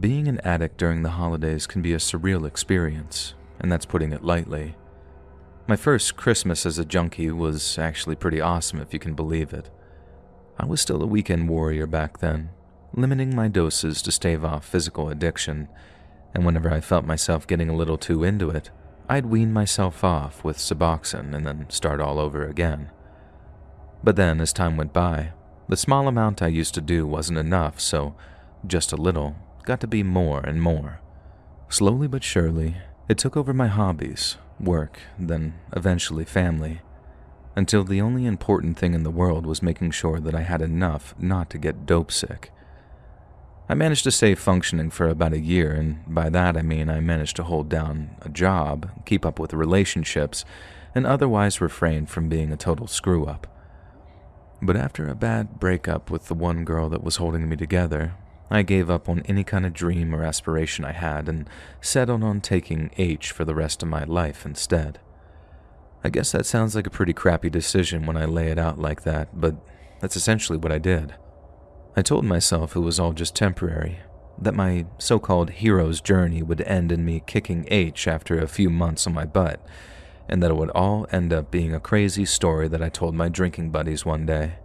Being an addict during the holidays can be a surreal experience, and that's putting it lightly. My first Christmas as a junkie was actually pretty awesome if you can believe it. I was still a weekend warrior back then, limiting my doses to stave off physical addiction, and whenever I felt myself getting a little too into it, I'd wean myself off with Suboxone and then start all over again. But then, as time went by, the small amount I used to do wasn't enough, so just a little got to be more and more. Slowly but surely, it took over my hobbies, work, then eventually family, until the only important thing in the world was making sure that I had enough not to get dope sick. I managed to stay functioning for about a year, and by that I mean I managed to hold down a job, keep up with relationships, and otherwise refrain from being a total screw-up. But after a bad breakup with the one girl that was holding me together, I gave up on any kind of dream or aspiration I had and settled on taking H for the rest of my life instead. I guess that sounds like a pretty crappy decision when I lay it out like that, but that's essentially what I did. I told myself it was all just temporary, that my so-called hero's journey would end in me kicking H after a few months on my butt, and that it would all end up being a crazy story that I told my drinking buddies one day.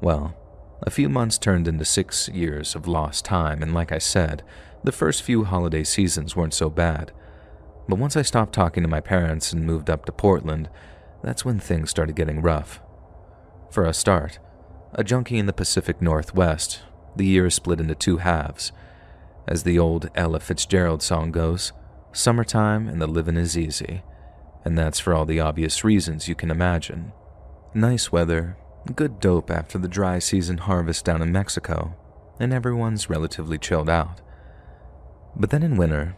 Well, a few months turned into 6 years of lost time, and like I said, the first few holiday seasons weren't so bad. But once I stopped talking to my parents and moved up to Portland, that's when things started getting rough. For a start, a junkie in the Pacific Northwest, the year is split into two halves. As the old Ella Fitzgerald song goes, summertime and the living is easy. And that's for all the obvious reasons you can imagine. Nice weather, good dope after the dry season harvest down in Mexico, and everyone's relatively chilled out. But then in winter,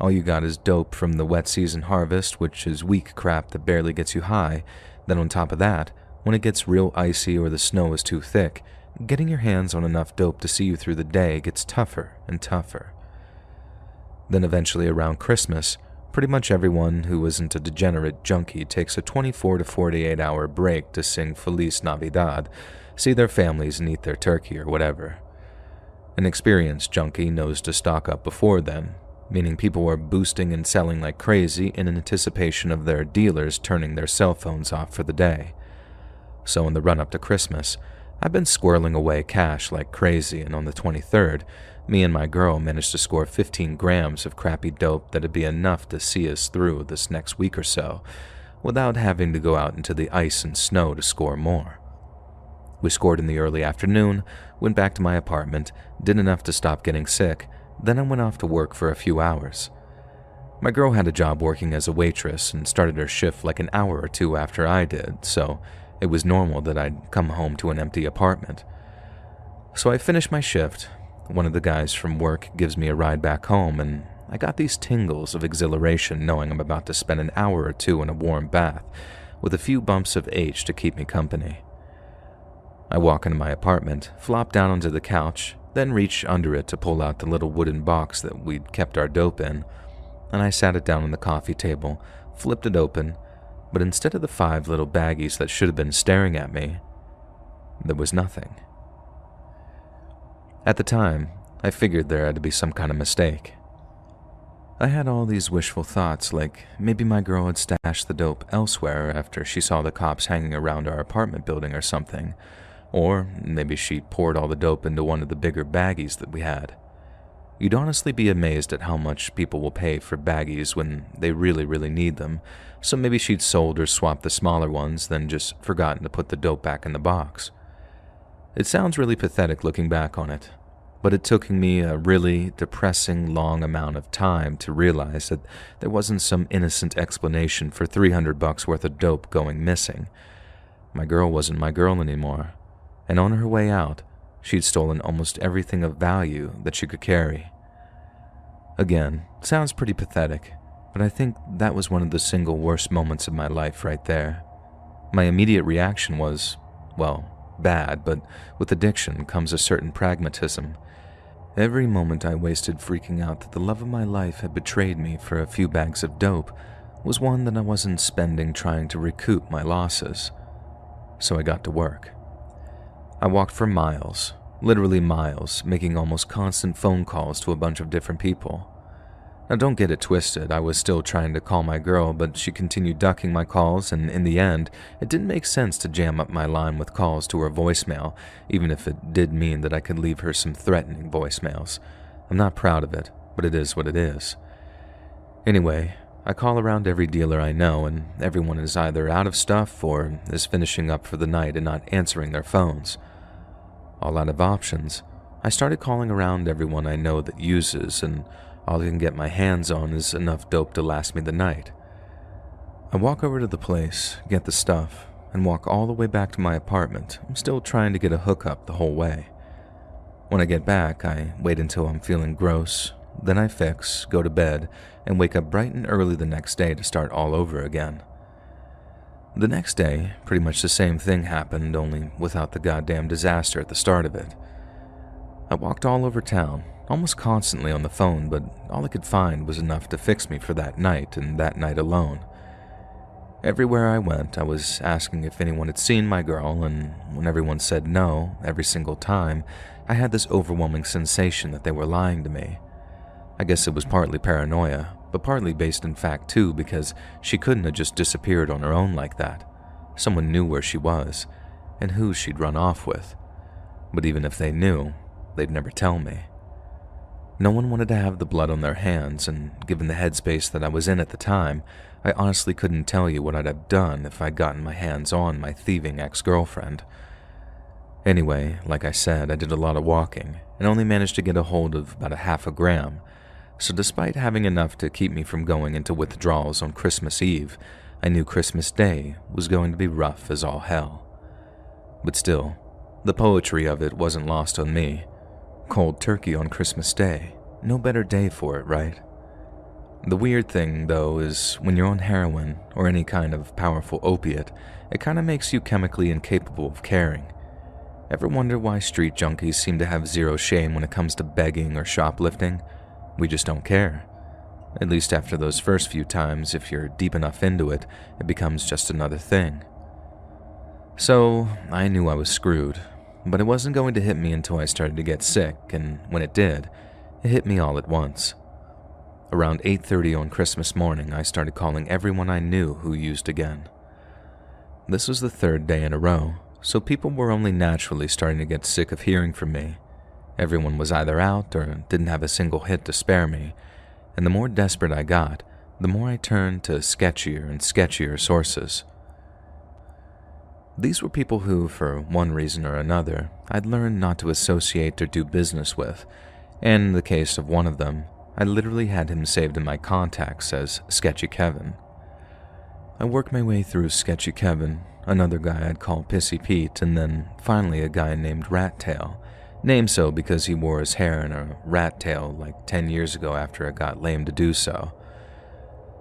all you got is dope from the wet season harvest, which is weak crap that barely gets you high. Then on top of that, when it gets real icy or the snow is too thick, getting your hands on enough dope to see you through the day gets tougher and tougher. Then eventually around Christmas, pretty much everyone who isn't a degenerate junkie takes a 24 to 48 hour break to sing Feliz Navidad, see their families and eat their turkey or whatever. An experienced junkie knows to stock up before then, meaning people are boosting and selling like crazy in anticipation of their dealers turning their cell phones off for the day. So in the run-up to Christmas, I've been squirreling away cash like crazy, and on the 23rd, me and my girl managed to score 15 grams of crappy dope that'd be enough to see us through this next week or so, without having to go out into the ice and snow to score more. We scored in the early afternoon, went back to my apartment, did enough to stop getting sick, then I went off to work for a few hours. My girl had a job working as a waitress and started her shift like an hour or two after I did, so it was normal that I'd come home to an empty apartment. So I finished my shift. One of the guys from work gives me a ride back home, and I got these tingles of exhilaration knowing I'm about to spend an hour or two in a warm bath with a few bumps of H to keep me company. I walk into my apartment, flop down onto the couch, then reach under it to pull out the little wooden box that we'd kept our dope in, and I sat it down on the coffee table, flipped it open, but instead of the 5 little baggies that should have been staring at me, there was nothing. At the time, I figured there had to be some kind of mistake. I had all these wishful thoughts, like maybe my girl had stashed the dope elsewhere after she saw the cops hanging around our apartment building or something, or maybe she poured all the dope into one of the bigger baggies that we had. You'd honestly be amazed at how much people will pay for baggies when they really need them, so maybe she'd sold or swapped the smaller ones, then just forgotten to put the dope back in the box. It sounds really pathetic looking back on it, but it took me a really depressing long amount of time to realize that there wasn't some innocent explanation for $300 worth of dope going missing. My girl wasn't my girl anymore, and on her way out, she'd stolen almost everything of value that she could carry. Again, sounds pretty pathetic, but I think that was one of the single worst moments of my life right there. My immediate reaction was, well, bad, but with addiction comes a certain pragmatism. Every moment I wasted freaking out that the love of my life had betrayed me for a few bags of dope was one that I wasn't spending trying to recoup my losses. So I got to work. I walked for miles, literally miles, making almost constant phone calls to a bunch of different people. Now don't get it twisted, I was still trying to call my girl, but she continued ducking my calls, and in the end, it didn't make sense to jam up my line with calls to her voicemail, even if it did mean that I could leave her some threatening voicemails. I'm not proud of it, but it is what it is. Anyway, I call around every dealer I know, and everyone is either out of stuff or is finishing up for the night and not answering their phones. All out of options, I started calling around everyone I know that uses, and all I can get my hands on is enough dope to last me the night. I walk over to the place, get the stuff, and walk all the way back to my apartment. I'm still trying to get a hookup the whole way. When I get back, I wait until I'm feeling gross, then I fix, go to bed, and wake up bright and early the next day to start all over again. The next day, pretty much the same thing happened, only without the goddamn disaster at the start of it. I walked all over town, almost constantly on the phone, but all I could find was enough to fix me for that night and that night alone. Everywhere I went, I was asking if anyone had seen my girl, and when everyone said no, every single time, I had this overwhelming sensation that they were lying to me. I guess it was partly paranoia, but partly based in fact too, because she couldn't have just disappeared on her own like that. Someone knew where she was, and who she'd run off with. But even if they knew, they'd never tell me. No one wanted to have the blood on their hands, and given the headspace that I was in at the time, I honestly couldn't tell you what I'd have done if I'd gotten my hands on my thieving ex-girlfriend. Anyway, like I said, I did a lot of walking, and only managed to get a hold of about a half a gram, so despite having enough to keep me from going into withdrawals on Christmas Eve, I knew Christmas Day was going to be rough as all hell. But still, the poetry of it wasn't lost on me. Cold turkey on Christmas Day. No better day for it, right? The weird thing, though, is when you're on heroin or any kind of powerful opiate, it kind of makes you chemically incapable of caring. Ever wonder why street junkies seem to have zero shame when it comes to begging or shoplifting? We just don't care. At least after those first few times, if you're deep enough into it, it becomes just another thing. So, I knew I was screwed. But it wasn't going to hit me until I started to get sick, and when it did, it hit me all at once. Around 8:30 on Christmas morning, I started calling everyone I knew who used again. This was the third day in a row, so people were only naturally starting to get sick of hearing from me. Everyone was either out or didn't have a single hit to spare me, and the more desperate I got, the more I turned to sketchier and sketchier sources. These were people who, for one reason or another, I'd learned not to associate or do business with, and in the case of one of them, I literally had him saved in my contacts as Sketchy Kevin. I worked my way through Sketchy Kevin, another guy I'd call Pissy Pete, and then finally a guy named Rat Tail, named so because he wore his hair in a rat tail like 10 years ago after it got lame to do so.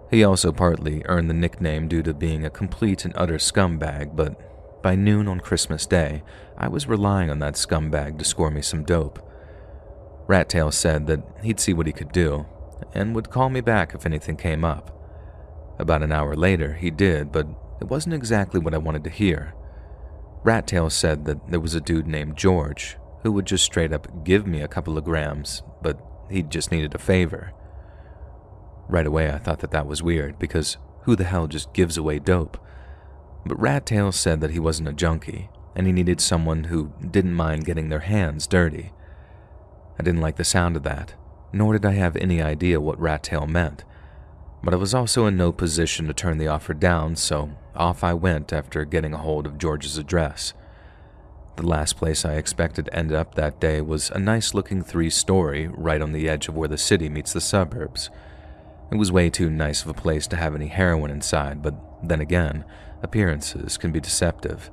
He also partly earned the nickname due to being a complete and utter scumbag, but by noon on Christmas Day, I was relying on that scumbag to score me some dope. Rat Tail said that he'd see what he could do, and would call me back if anything came up. About an hour later, he did, but it wasn't exactly what I wanted to hear. Rat Tail said that there was a dude named George who would just straight up give me a couple of grams, but he just needed a favor. Right away, I thought that was weird, because who the hell just gives away dope? But Rat Tail said that he wasn't a junkie, and he needed someone who didn't mind getting their hands dirty. I didn't like the sound of that, nor did I have any idea what Rat Tail meant, but I was also in no position to turn the offer down, so off I went after getting a hold of George's address. The last place I expected to end up that day was a nice-looking 3-story right on the edge of where the city meets the suburbs. It was way too nice of a place to have any heroin inside, but then again, appearances can be deceptive.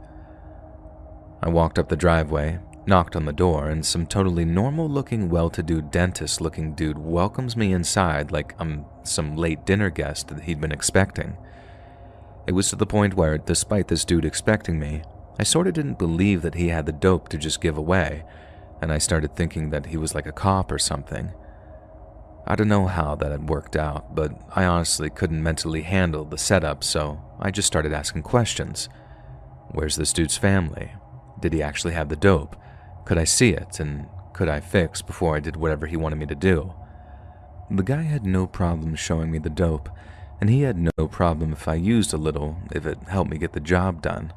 I walked up the driveway, knocked on the door, and some totally normal-looking, well-to-do dentist-looking dude welcomes me inside like I'm some late dinner guest that he'd been expecting. It was to the point where, despite this dude expecting me, I sorta didn't believe that he had the dope to just give away, and I started thinking that he was like a cop or something. I don't know how that had worked out, but I honestly couldn't mentally handle the setup, so I just started asking questions. Where's this dude's family? Did he actually have the dope? Could I see it, and could I fix before I did whatever he wanted me to do? The guy had no problem showing me the dope, and he had no problem if I used a little, if it helped me get the job done.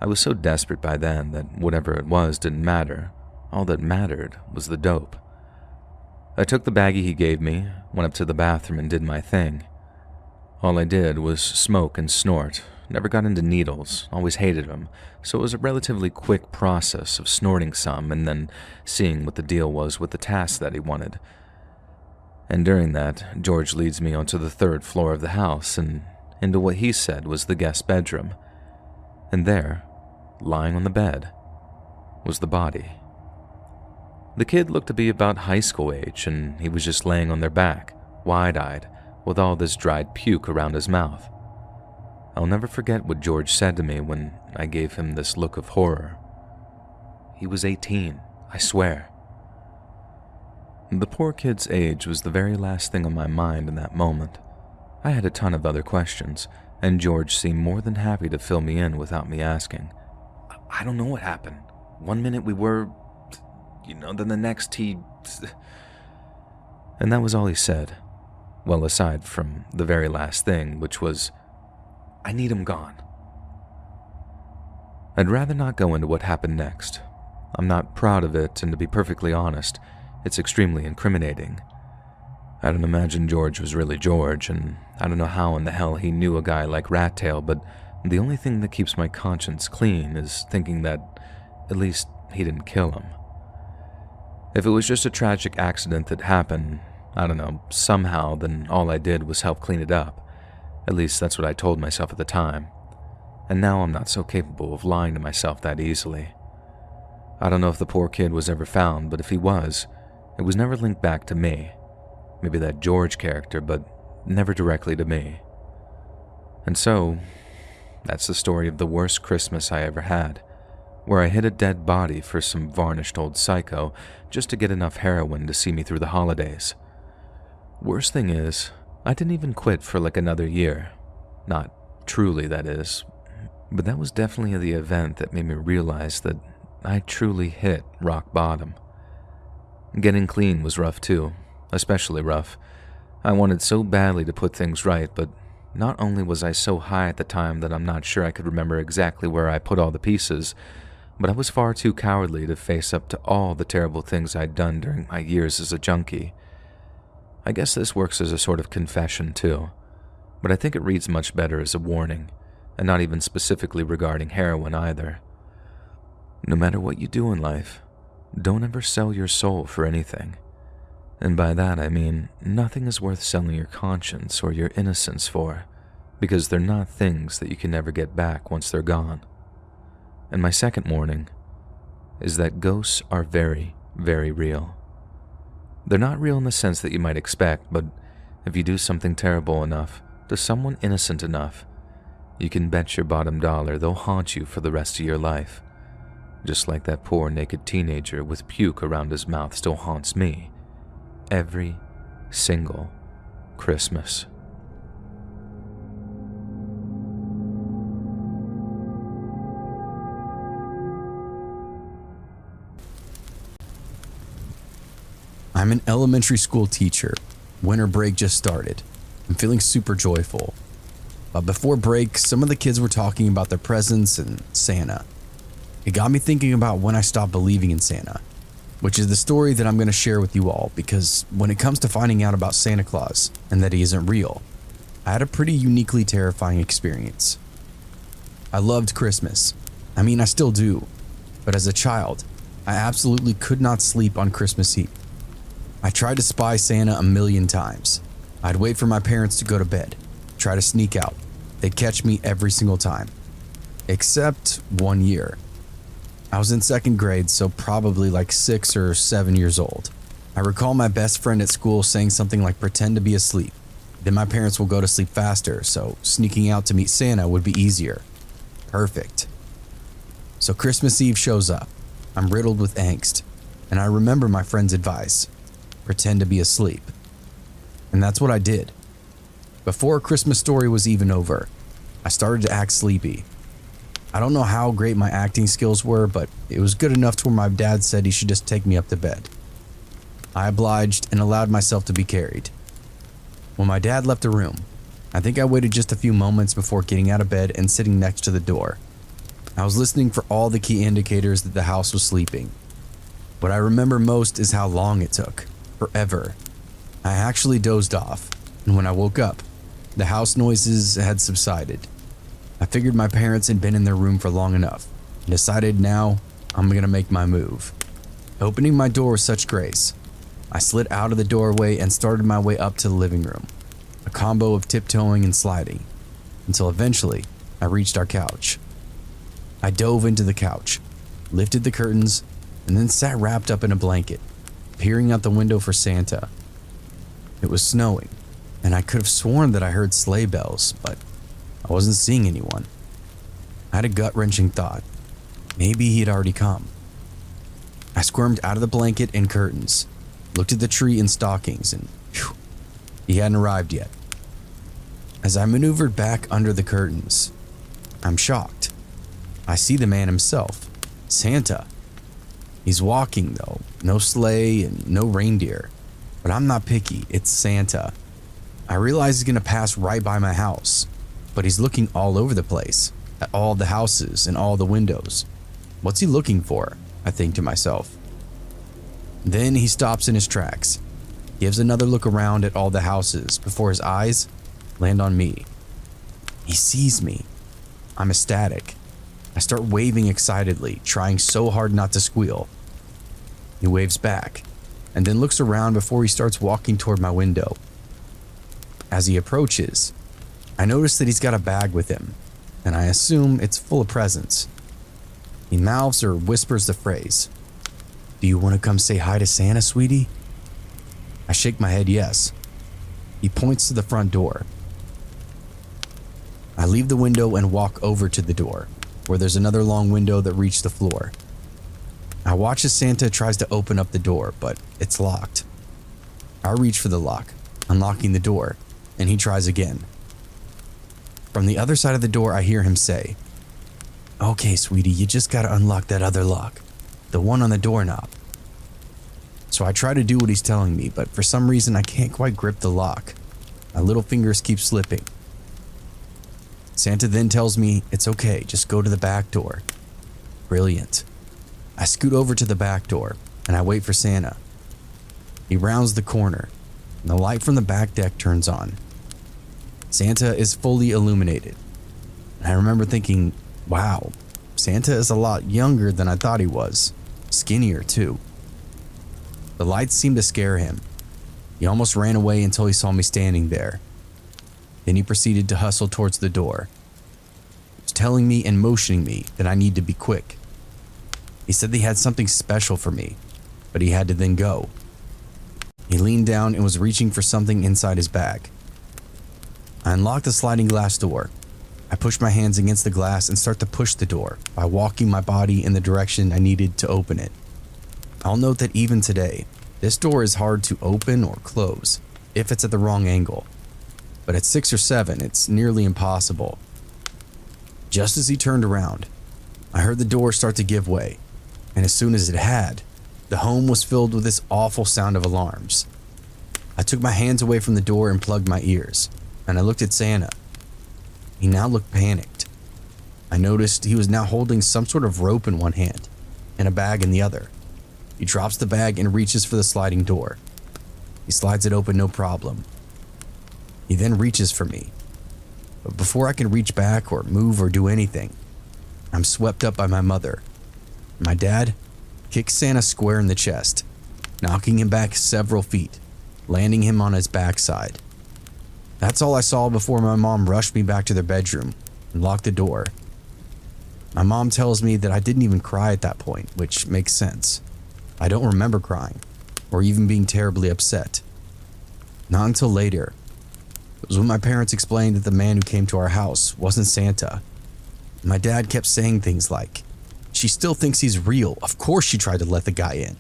I was so desperate by then that whatever it was didn't matter. All that mattered was the dope. I took the baggie he gave me, went up to the bathroom and did my thing. All I did was smoke and snort, never got into needles, always hated them, so it was a relatively quick process of snorting some and then seeing what the deal was with the task that he wanted. And during that, George leads me onto the 3rd floor of the house and into what he said was the guest bedroom. And there, lying on the bed, was the body. The kid looked to be about high school age, and he was just laying on their back, wide-eyed, with all this dried puke around his mouth. I'll never forget what George said to me when I gave him this look of horror. He was 18, I swear. The poor kid's age was the very last thing on my mind in that moment. I had a ton of other questions, and George seemed more than happy to fill me in without me asking. I don't know what happened. One minute we were, then the next he... And that was all he said. Well, aside from the very last thing, which was, I need him gone. I'd rather not go into what happened next. I'm not proud of it, and to be perfectly honest, it's extremely incriminating. I don't imagine George was really George, and I don't know how in the hell he knew a guy like Rattail, but the only thing that keeps my conscience clean is thinking that at least he didn't kill him. If it was just a tragic accident that happened, I don't know, somehow, then all I did was help clean it up. At least that's what I told myself at the time. And now I'm not so capable of lying to myself that easily. I don't know if the poor kid was ever found, but if he was, it was never linked back to me. Maybe that George character, but never directly to me. And so, that's the story of the worst Christmas I ever had, where I hid a dead body for some varnished old psycho just to get enough heroin to see me through the holidays. Worst thing is, I didn't even quit for like another year. Not truly, that is. But that was definitely the event that made me realize that I truly hit rock bottom. Getting clean was rough too, especially rough. I wanted so badly to put things right, but not only was I so high at the time that I'm not sure I could remember exactly where I put all the pieces, but I was far too cowardly to face up to all the terrible things I'd done during my years as a junkie. I guess this works as a sort of confession too, but I think it reads much better as a warning, and not even specifically regarding heroin either. No matter what you do in life, don't ever sell your soul for anything. And by that I mean nothing is worth selling your conscience or your innocence for, because they're not things that you can never get back once they're gone. And my second warning is that ghosts are very, very real. They're not real in the sense that you might expect, but if you do something terrible enough to someone innocent enough, you can bet your bottom dollar they'll haunt you for the rest of your life. Just like that poor naked teenager with puke around his mouth still haunts me every single Christmas. I'm an elementary school teacher. Winter break just started. I'm feeling super joyful. But before break, some of the kids were talking about their presents and Santa. It got me thinking about when I stopped believing in Santa, which is the story that I'm going to share with you all, because when it comes to finding out about Santa Claus and that he isn't real, I had a pretty uniquely terrifying experience. I loved Christmas. I mean, I still do. But as a child, I absolutely could not sleep on Christmas Eve. I tried to spy Santa a million times. I'd wait for my parents to go to bed, try to sneak out. They'd catch me every single time. Except one year. I was in second grade, so probably like 6 or 7 years old. I recall my best friend at school saying something like pretend to be asleep. Then my parents will go to sleep faster, so sneaking out to meet Santa would be easier. Perfect. So Christmas Eve shows up. I'm riddled with angst, and I remember my friend's advice. Pretend to be asleep. And that's what I did. Before a Christmas story was even over, I started to act sleepy. I don't know how great my acting skills were, but it was good enough to where my dad said he should just take me up to bed. I obliged and allowed myself to be carried. When my dad left the room, I think I waited just a few moments before getting out of bed and sitting next to the door. I was listening for all the key indicators that the house was sleeping. What I remember most is how long it took. Forever. I actually dozed off, and when I woke up, the house noises had subsided. I figured my parents had been in their room for long enough, and decided now I'm gonna make my move. Opening my door with such grace, I slid out of the doorway and started my way up to the living room, a combo of tiptoeing and sliding, until eventually I reached our couch. I dove into the couch, lifted the curtains, and then sat wrapped up in a blanket, peering out the window for Santa. It was snowing, and I could have sworn that I heard sleigh bells, but I wasn't seeing anyone. I had a gut-wrenching thought. Maybe he had already come. I squirmed out of the blanket and curtains, looked at the tree and stockings, and phew, he hadn't arrived yet. As I maneuvered back under the curtains, I'm shocked. I see the man himself, Santa. He's walking though, no sleigh and no reindeer. But I'm not picky, it's Santa. I realize he's gonna pass right by my house, but he's looking all over the place, at all the houses and all the windows. What's he looking for? I think to myself. Then he stops in his tracks, gives another look around at all the houses before his eyes land on me. He sees me. I'm ecstatic. I start waving excitedly, trying so hard not to squeal. He waves back, and then looks around before he starts walking toward my window. As he approaches, I notice that he's got a bag with him, and I assume it's full of presents. He mouths or whispers the phrase, "Do you want to come say hi to Santa, sweetie?" I shake my head yes. He points to the front door. I leave the window and walk over to the door, where there's another long window that reaches the floor. I watch as Santa tries to open up the door, but it's locked. I reach for the lock, unlocking the door, and he tries again. From the other side of the door, I hear him say, "Okay, sweetie, you just gotta unlock that other lock, the one on the doorknob." So I try to do what he's telling me, but for some reason I can't quite grip the lock. My little fingers keep slipping. Santa then tells me it's okay, just go to the back door. Brilliant. I scoot over to the back door and I wait for Santa. He rounds the corner and the light from the back deck turns on. Santa is fully illuminated. And I remember thinking, wow, Santa is a lot younger than I thought he was. Skinnier too. The lights seemed to scare him. He almost ran away until he saw me standing there. Then he proceeded to hustle towards the door. He was telling me and motioning me that I need to be quick. He said he had something special for me, but he had to then go. He leaned down and was reaching for something inside his bag. I unlocked the sliding glass door. I push my hands against the glass and start to push the door by walking my body in the direction I needed to open it. I'll note that even today, this door is hard to open or close if it's at the wrong angle. But at 6 or 7, it's nearly impossible. Just as he turned around, I heard the door start to give way, and as soon as it had, the home was filled with this awful sound of alarms. I took my hands away from the door and plugged my ears, and I looked at Santa. He now looked panicked. I noticed he was now holding some sort of rope in one hand and a bag in the other. He drops the bag and reaches for the sliding door. He slides it open no problem. He then reaches for me. But before I can reach back or move or do anything, I'm swept up by my mother. My dad kicks Santa square in the chest, knocking him back several feet, landing him on his backside. That's all I saw before my mom rushed me back to their bedroom and locked the door. My mom tells me that I didn't even cry at that point, which makes sense. I don't remember crying or even being terribly upset. Not until later. It was when my parents explained that the man who came to our house wasn't Santa. My dad kept saying things like, "She still thinks he's real. Of course she tried to let the guy in."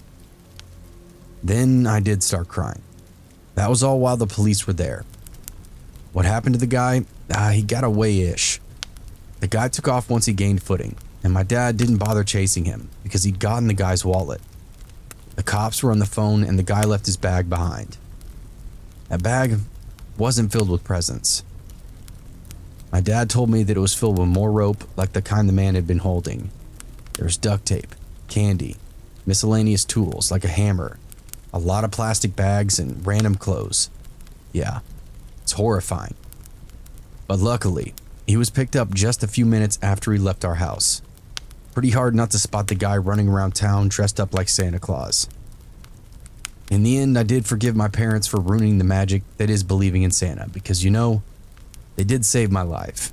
Then I did start crying. That was all while the police were there. What happened to the guy? He got away-ish. The guy took off once he gained footing, and my dad didn't bother chasing him because he'd gotten the guy's wallet. The cops were on the phone and the guy left his bag behind. That bag wasn't filled with presents. My dad told me that it was filled with more rope like the kind the man had been holding. There was duct tape, candy, miscellaneous tools like a hammer, a lot of plastic bags, and random clothes. Yeah, it's horrifying. But luckily, he was picked up just a few minutes after he left our house. Pretty hard not to spot the guy running around town dressed up like Santa Claus. In the end, I did forgive my parents for ruining the magic that is believing in Santa because, you know, they did save my life.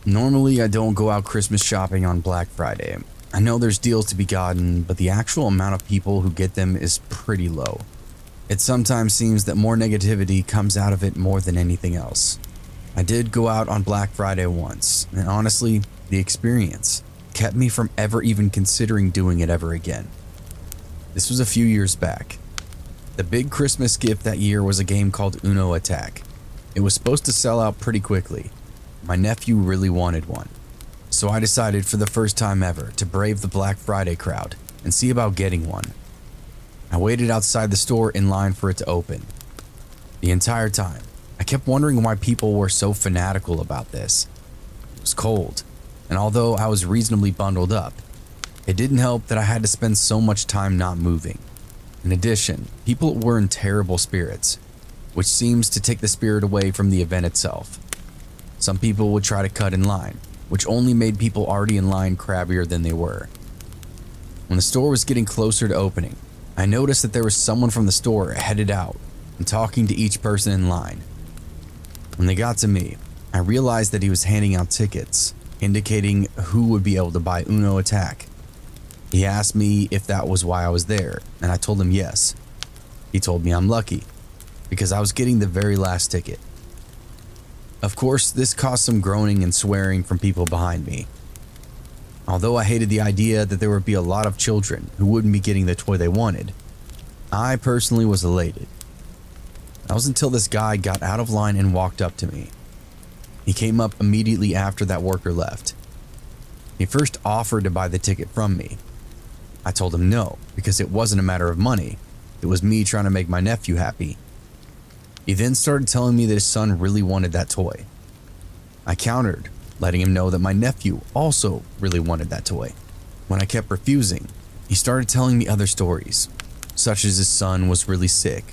Normally, I don't go out Christmas shopping on Black Friday. I know there's deals to be gotten, but the actual amount of people who get them is pretty low. It sometimes seems that more negativity comes out of it more than anything else. I did go out on Black Friday once, and honestly, the experience kept me from ever even considering doing it ever again. This was a few years back. The big Christmas gift that year was a game called Uno Attack. It was supposed to sell out pretty quickly. My nephew really wanted one. So I decided for the first time ever to brave the Black Friday crowd and see about getting one. I waited outside the store in line for it to open. The entire time, I kept wondering why people were so fanatical about this. It was cold, and although I was reasonably bundled up, it didn't help that I had to spend so much time not moving. In addition, people were in terrible spirits, which seems to take the spirit away from the event itself. Some people would try to cut in line, which only made people already in line crabbier than they were. When the store was getting closer to opening, I noticed that there was someone from the store headed out and talking to each person in line. When they got to me, I realized that he was handing out tickets, indicating who would be able to buy Uno Attack. He asked me if that was why I was there, and I told him yes. He told me I'm lucky, because I was getting the very last ticket. Of course, this caused some groaning and swearing from people behind me. Although I hated the idea that there would be a lot of children who wouldn't be getting the toy they wanted, I personally was elated. That was until this guy got out of line and walked up to me. He came up immediately after that worker left. He first offered to buy the ticket from me. I told him no, because it wasn't a matter of money. It was me trying to make my nephew happy. He then started telling me that his son really wanted that toy. I countered, letting him know that my nephew also really wanted that toy. When I kept refusing, he started telling me other stories, such as his son was really sick,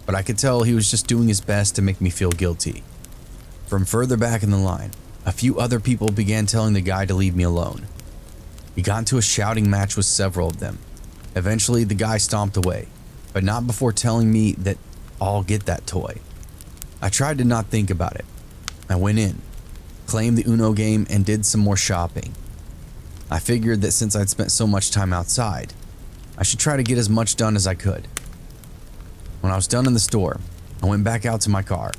but I could tell he was just doing his best to make me feel guilty. From further back in the line, a few other people began telling the guy to leave me alone. He got into a shouting match with several of them. Eventually, the guy stomped away, but not before telling me that I'll get that toy. I tried to not think about it. I went in, claimed the Uno game, and did some more shopping. I figured that since I'd spent so much time outside, I should try to get as much done as I could. When I was done in the store, I went back out to my car.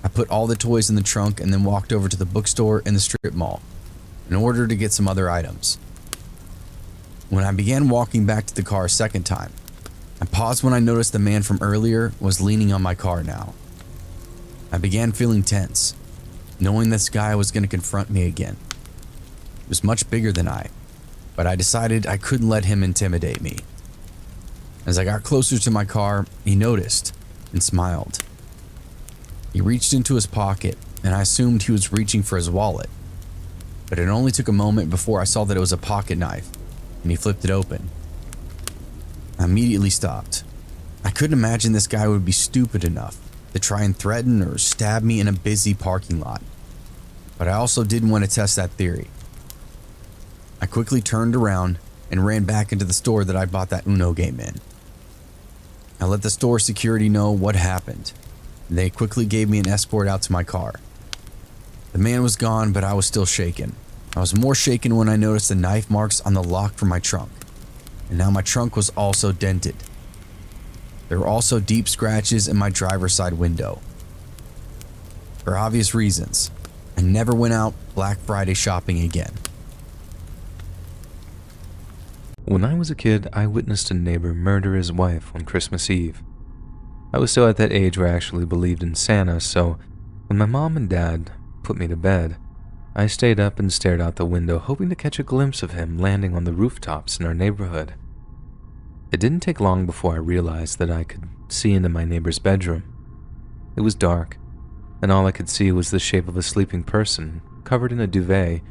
I put all the toys in the trunk and then walked over to the bookstore in the strip mall in order to get some other items. When I began walking back to the car a second time, I paused when I noticed the man from earlier was leaning on my car now. I began feeling tense, knowing this guy was going to confront me again. He was much bigger than I, but I decided I couldn't let him intimidate me. As I got closer to my car, he noticed and smiled. He reached into his pocket, and I assumed he was reaching for his wallet. But it only took a moment before I saw that it was a pocket knife, and he flipped it open. I immediately stopped. I couldn't imagine this guy would be stupid enough to try and threaten or stab me in a busy parking lot. But I also didn't want to test that theory. I quickly turned around and ran back into the store that I bought that Uno game in. I let the store security know what happened. They quickly gave me an escort out to my car. The man was gone, but I was still shaken. I was more shaken when I noticed the knife marks on the lock for my trunk. And now my trunk was also dented. There were also deep scratches in my driver's side window. For obvious reasons, I never went out Black Friday shopping again. When I was a kid, I witnessed a neighbor murder his wife on Christmas Eve. I was still at that age where I actually believed in Santa, so when my mom and dad put me to bed, I stayed up and stared out the window, hoping to catch a glimpse of him landing on the rooftops in our neighborhood. It didn't take long before I realized that I could see into my neighbor's bedroom. It was dark, and all I could see was the shape of a sleeping person, covered in a duvet,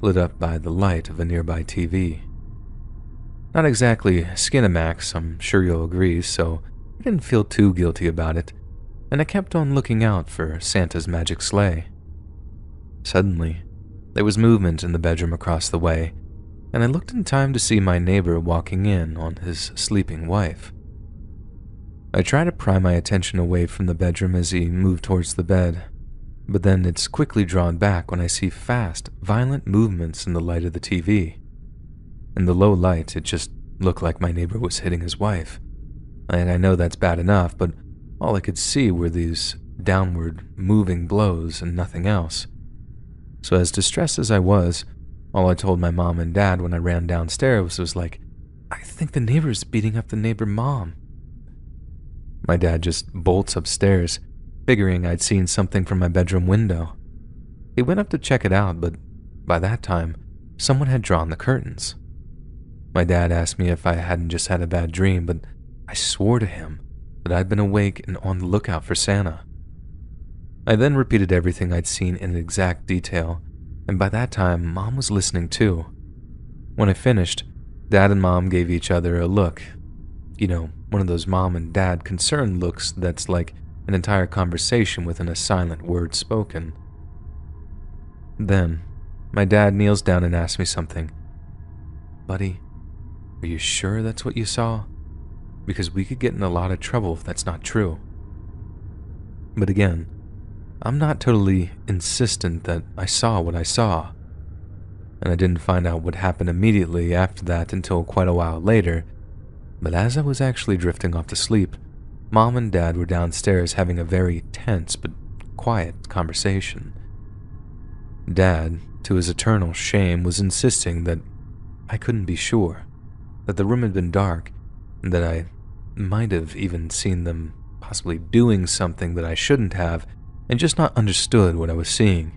lit up by the light of a nearby TV. Not exactly Skinamax, I'm sure you'll agree, so I didn't feel too guilty about it, and I kept on looking out for Santa's magic sleigh. Suddenly, there was movement in the bedroom across the way, and I looked in time to see my neighbor walking in on his sleeping wife. I tried to pry my attention away from the bedroom as he moved towards the bed, but then it's quickly drawn back when I see fast, violent movements in the light of the TV. In the low light, it just looked like my neighbor was hitting his wife. And I know that's bad enough, but all I could see were these downward moving blows and nothing else. So as distressed as I was, all I told my mom and dad when I ran downstairs was like, "I think the neighbor's beating up the neighbor mom." My dad just bolts upstairs, figuring I'd seen something from my bedroom window. He went up to check it out, but by that time, someone had drawn the curtains. My dad asked me if I hadn't just had a bad dream, but I swore to him that I'd been awake and on the lookout for Santa. I then repeated everything I'd seen in exact detail, and by that time, Mom was listening too. When I finished, Dad and Mom gave each other a look. You know, one of those mom and dad concerned looks that's like an entire conversation within a silent word spoken. Then, my dad kneels down and asks me something. "Buddy, are you sure that's what you saw? Because we could get in a lot of trouble if that's not true." But again, I'm not totally insistent that I saw what I saw. And I didn't find out what happened immediately after that until quite a while later, but as I was actually drifting off to sleep, Mom and Dad were downstairs having a very tense but quiet conversation. Dad, to his eternal shame, was insisting that I couldn't be sure, that the room had been dark, and that I might have even seen them possibly doing something that I shouldn't have, and just not understood what I was seeing.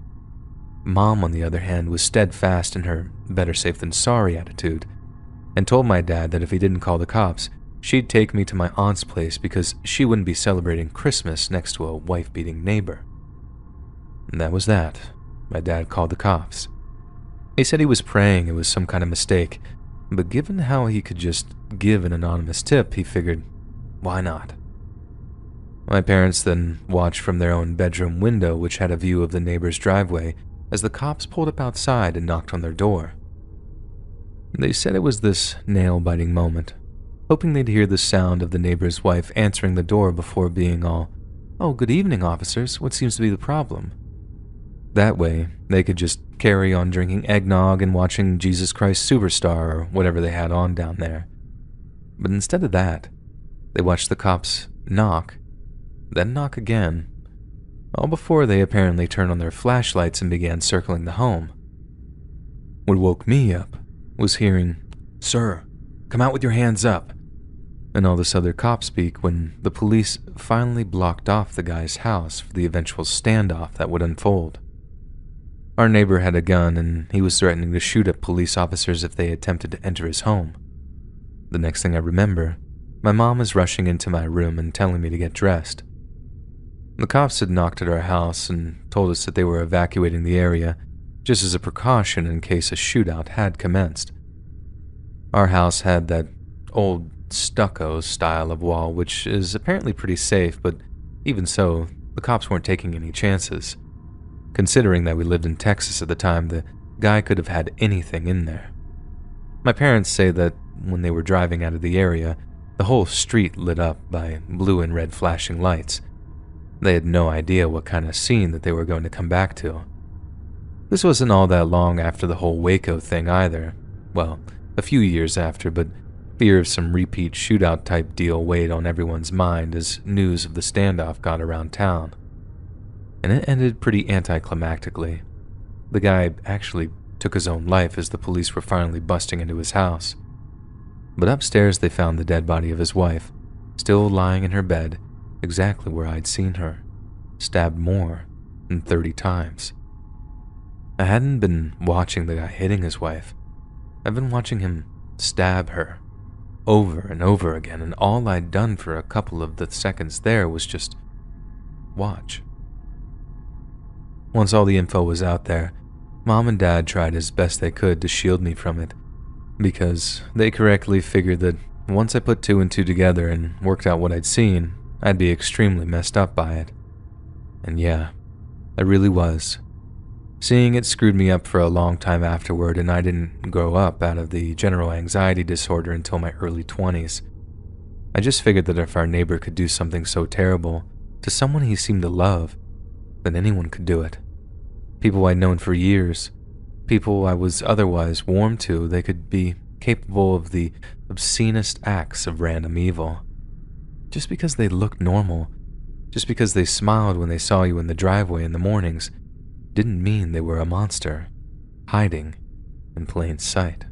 Mom, on the other hand, was steadfast in her better safe than sorry attitude, and told my dad that if he didn't call the cops, she'd take me to my aunt's place because she wouldn't be celebrating Christmas next to a wife-beating neighbor. And that was that. My dad called the cops. He said he was praying it was some kind of mistake, but given how he could just give an anonymous tip, he figured, why not? My parents then watched from their own bedroom window, which had a view of the neighbor's driveway, as the cops pulled up outside and knocked on their door. They said it was this nail-biting moment, hoping they'd hear the sound of the neighbor's wife answering the door before being all, "Oh, good evening, officers. What seems to be the problem?" That way, they could just carry on drinking eggnog and watching Jesus Christ Superstar or whatever they had on down there. But instead of that, they watched the cops knock, then knock again, all before they apparently turned on their flashlights and began circling the home. What woke me up was hearing, "Sir, come out with your hands up," and all this other cop speak when the police finally blocked off the guy's house for the eventual standoff that would unfold. Our neighbor had a gun and he was threatening to shoot at police officers if they attempted to enter his home. The next thing I remember, my mom was rushing into my room and telling me to get dressed. The cops had knocked at our house and told us that they were evacuating the area just as a precaution in case a shootout had commenced. Our house had that old stucco style of wall, which is apparently pretty safe, but even so, the cops weren't taking any chances. Considering that we lived in Texas at the time, the guy could have had anything in there. My parents say that when they were driving out of the area, the whole street lit up by blue and red flashing lights. They had no idea what kind of scene that they were going to come back to. This wasn't all that long after the whole Waco thing either. Well, a few years after, but fear of some repeat shootout type deal weighed on everyone's mind as news of the standoff got around town. And it ended pretty anticlimactically. The guy actually took his own life as the police were finally busting into his house. But upstairs they found the dead body of his wife, still lying in her bed, exactly where I'd seen her, stabbed more than 30 times. I hadn't been watching the guy hitting his wife. I've been watching him stab her over and over again, and all I'd done for a couple of the seconds there was just watch. Once all the info was out there, Mom and Dad tried as best they could to shield me from it, because they correctly figured that once I put two and two together and worked out what I'd seen, I'd be extremely messed up by it. And yeah, I really was. Seeing it screwed me up for a long time afterward, and I didn't grow up out of the general anxiety disorder until my early 20s. I just figured that if our neighbor could do something so terrible to someone he seemed to love, then anyone could do it. People I'd known for years, people I was otherwise warm to, they could be capable of the obscenest acts of random evil. Just because they looked normal, just because they smiled when they saw you in the driveway in the mornings, didn't mean they were a monster, hiding in plain sight.